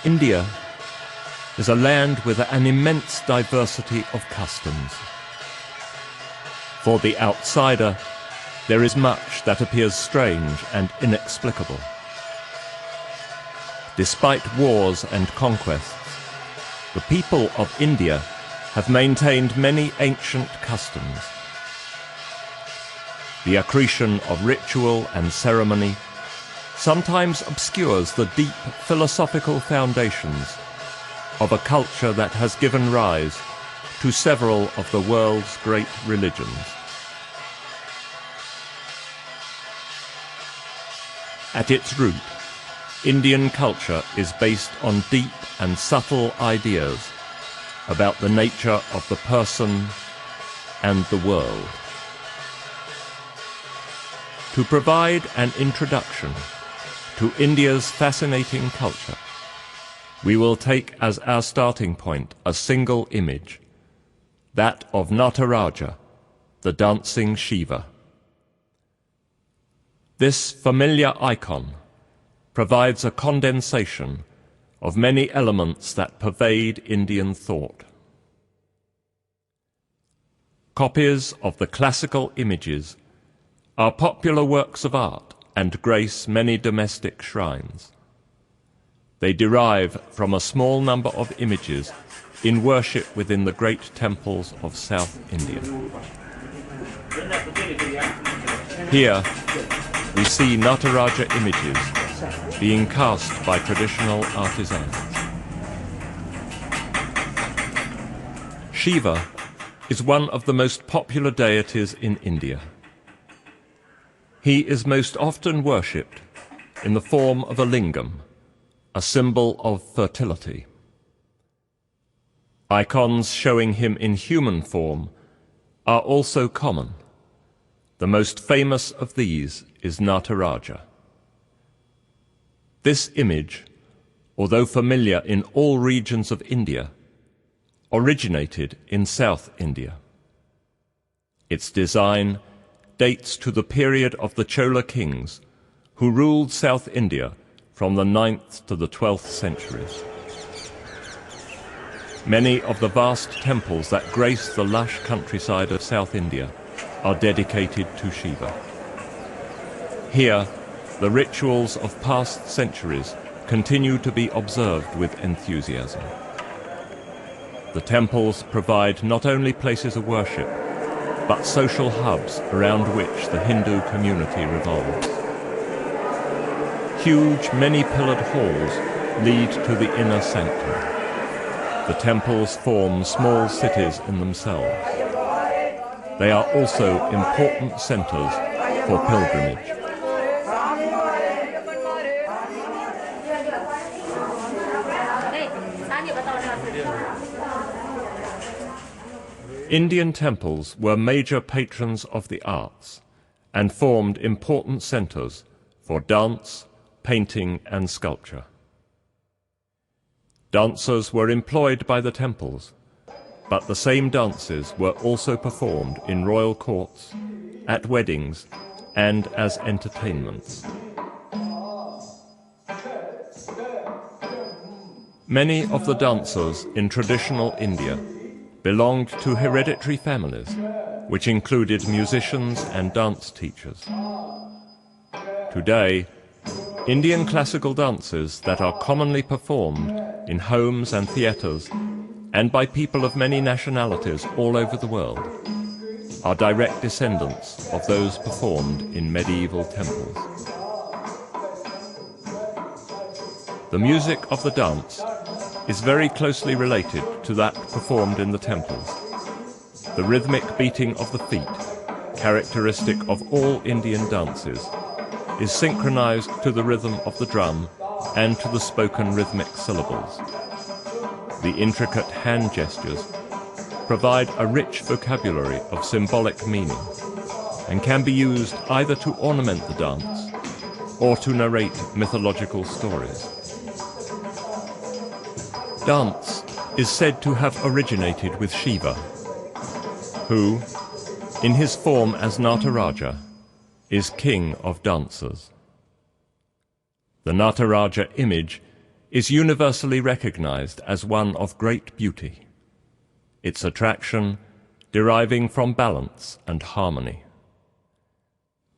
India is a land with an immense diversity of customs. For the outsider, there is much that appears strange and inexplicable. Despite wars and conquests, the people of India have maintained many ancient customs. The accretion of ritual and ceremony sometimes obscures the deep philosophical foundations of a culture that has given rise to several of the world's great religions. At its root, Indian culture is based on deep and subtle ideas about the nature of the person and the world. To provide an introduction to India's fascinating culture, we will take as our starting point a single image, that of Nataraja, the dancing Shiva. This familiar icon provides a condensation of many elements that pervade Indian thought. Copies of the classical images are popular works of art and grace many domestic shrines. They derive from a small number of images in worship within the great temples of South India. Here, we see Nataraja images being cast by traditional artisans. Shiva is one of the most popular deities in India. He is most often worshipped in the form of a lingam, a symbol of fertility. Icons showing him in human form are also common. The most famous of these is Nataraja. This image, although familiar in all regions of India, originated in South India. Its design dates to the period of the Chola kings, who ruled South India from the 9th to the 12th centuries. Many of the vast temples that grace the lush countryside of South India are dedicated to Shiva. Here, the rituals of past centuries continue to be observed with enthusiasm. The temples provide not only places of worship, but social hubs around which the Hindu community revolves. Huge, many-pillared halls lead to the inner sanctum. The temples form small cities in themselves. They are also important centers for pilgrimage. Indian temples were major patrons of the arts and formed important centers for dance, painting, and sculpture. Dancers were employed by the temples, but the same dances were also performed in royal courts, at weddings, and as entertainments. Many of the dancers in traditional India belonged to hereditary families, which included musicians and dance teachers. Today, Indian classical dances that are commonly performed in homes and theatres and by people of many nationalities all over the world are direct descendants of those performed in medieval temples. The music of the dance is very closely related to that performed in the temples. The rhythmic beating of the feet, characteristic of all Indian dances, is synchronized to the rhythm of the drum and to the spoken rhythmic syllables. The intricate hand gestures provide a rich vocabulary of symbolic meaning and can be used either to ornament the dance or to narrate mythological stories. Dance is said to have originated with Shiva, who, in his form as Nataraja, is king of dancers. The Nataraja image is universally recognized as one of great beauty, its attraction deriving from balance and harmony.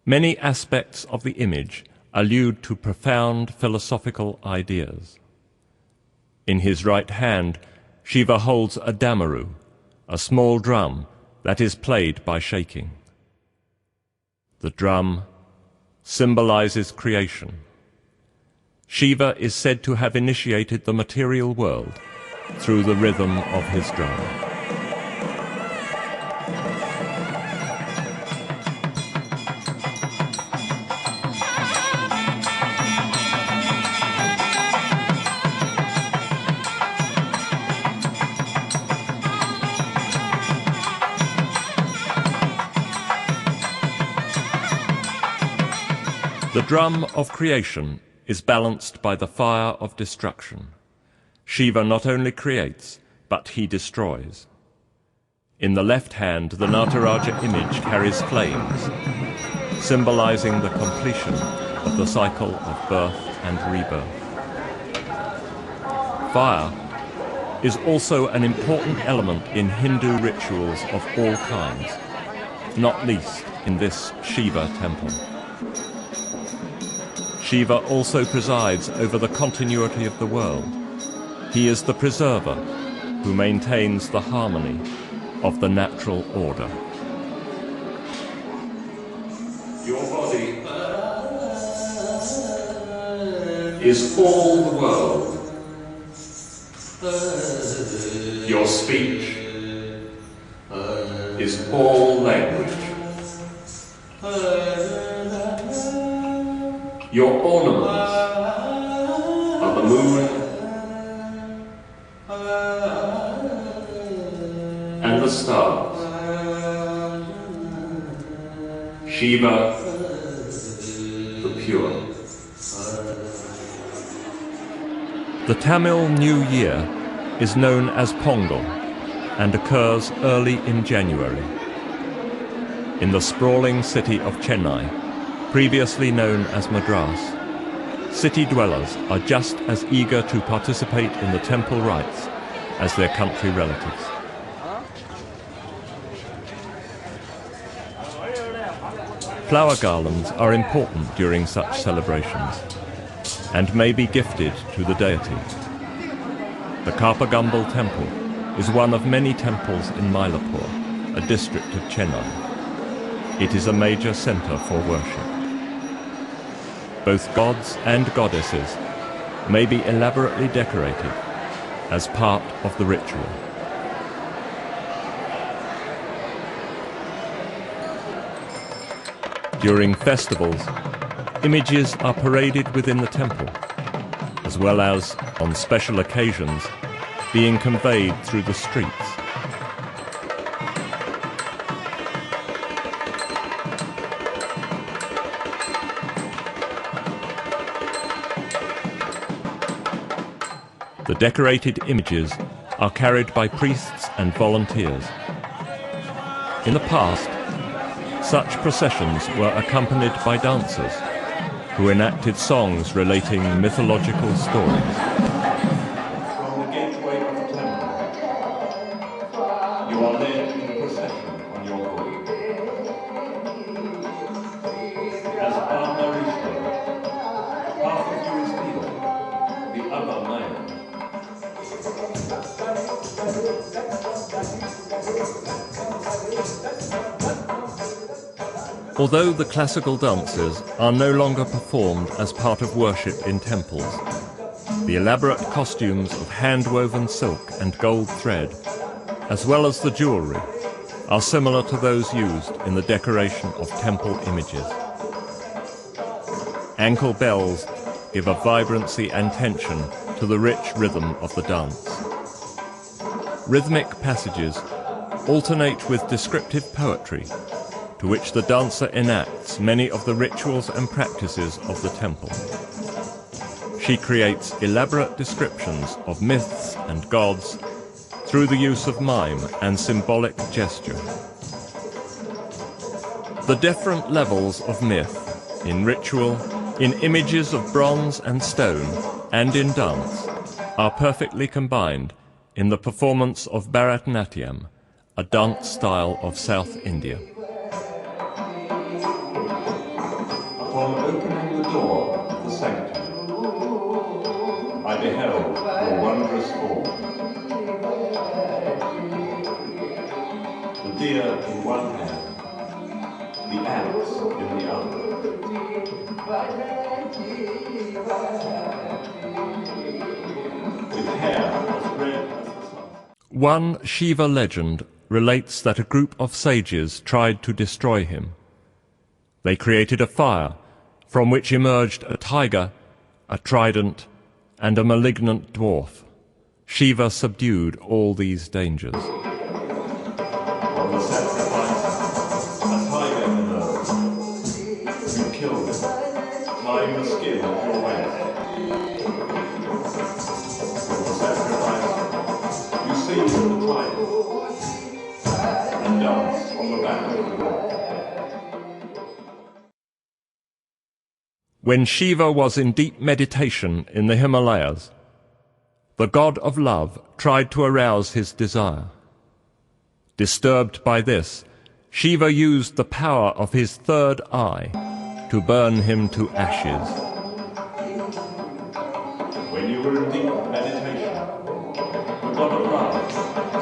Many aspects of the image allude to profound philosophical ideas. In his right hand, Shiva holds a damaru, a small drum that is played by shaking. The drum symbolizes creation. Shiva is said to have initiated the material world through the rhythm of his drum. The drum of creation is balanced by the fire of destruction. Shiva not only creates, but he destroys. In the left hand, the Nataraja image carries flames, symbolizing the completion of the cycle of birth and rebirth. Fire is also an important element in Hindu rituals of all kinds, not least in this Shiva temple. Shiva also presides over the continuity of the world. He is the preserver who maintains the harmony of the natural order. Your body is all the world. Your speech is all language. Your ornaments are the moon and the stars. Shiva, the pure. The Tamil New Year is known as Pongal and occurs early in January. In the sprawling city of Chennai, previously known as Madras, city dwellers are just as eager to participate in the temple rites as their country relatives. Flower garlands are important during such celebrations and may be gifted to the deity. The Kapagambal Temple is one of many temples in Mylapore, a district of Chennai. It is a major center for worship. Both gods and goddesses may be elaborately decorated as part of the ritual. During festivals, images are paraded within the temple, as well as, on special occasions, being conveyed through the streets. The decorated images are carried by priests and volunteers. In the past, such processions were accompanied by dancers who enacted songs relating mythological stories. From the gateway of the temple, you are led in the procession on your way. As Narisha, half of you is female, the other male. Although the classical dances are no longer performed as part of worship in temples, the elaborate costumes of hand-woven silk and gold thread, as well as the jewelry, are similar to those used in the decoration of temple images. Ankle bells give a vibrancy and tension to the rich rhythm of the dance. Rhythmic passages alternate with descriptive poetry, to which the dancer enacts many of the rituals and practices of the temple. She creates elaborate descriptions of myths and gods through the use of mime and symbolic gesture. The different levels of myth, in ritual, in images of bronze and stone, and in dance are perfectly combined in the performance of Bharatanatyam, a dance style of South India. Upon opening the door of the sanctum, I beheld your wondrous form. The deer in one hand, the axe in the other. With hair as red as the sun. One Shiva legend relates that a group of sages tried to destroy him. They created a fire from which emerged a tiger, a trident, and a malignant dwarf. Shiva subdued all these dangers. From the sacrifice, a tiger emerged. You killed it, tying the skin of your waist. From the sacrifice, you seized the trident and danced on the back of the rock. When Shiva was in deep meditation in the Himalayas, the god of love tried to arouse his desire. Disturbed by this, Shiva used the power of his third eye to burn him to ashes. When you were in deep meditation, the god of love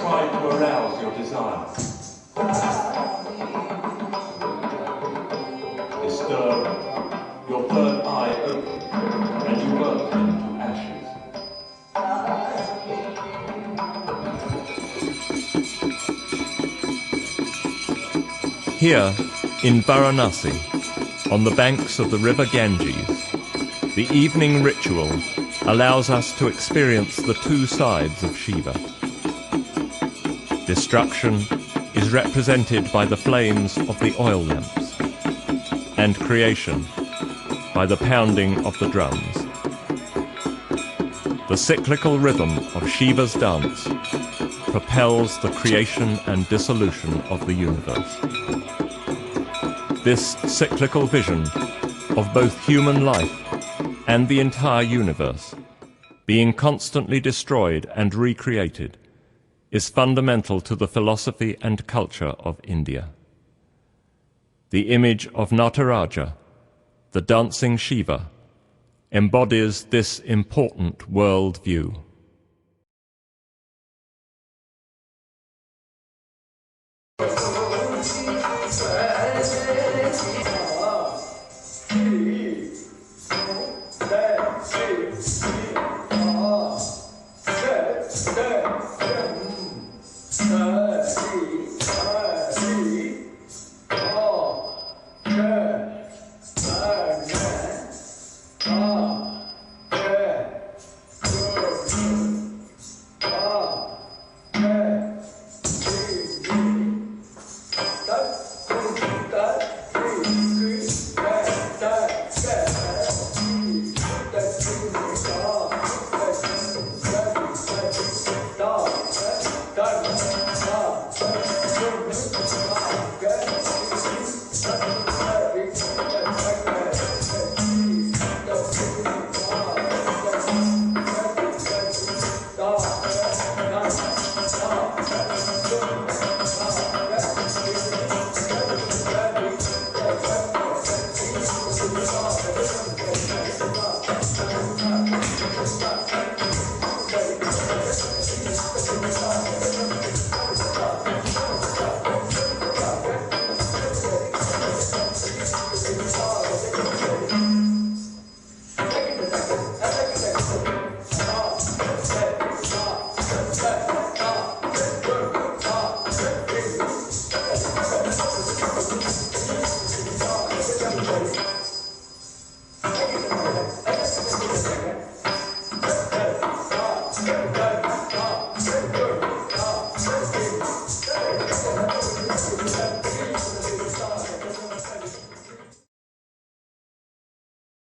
tried to arouse your desire. Disturbed, your third eye opened, and you burnt him to ashes. Here, in Varanasi, on the banks of the river Ganges, the evening ritual allows us to experience the two sides of Shiva. Destruction is represented by the flames of the oil lamps, and creation by the pounding of the drums. The cyclical rhythm of Shiva's dance propels the creation and dissolution of the universe. This cyclical vision of both human life and the entire universe being constantly destroyed and recreated is fundamental to the philosophy and culture of India. The image of Nataraja, the dancing Shiva, embodies this important world view.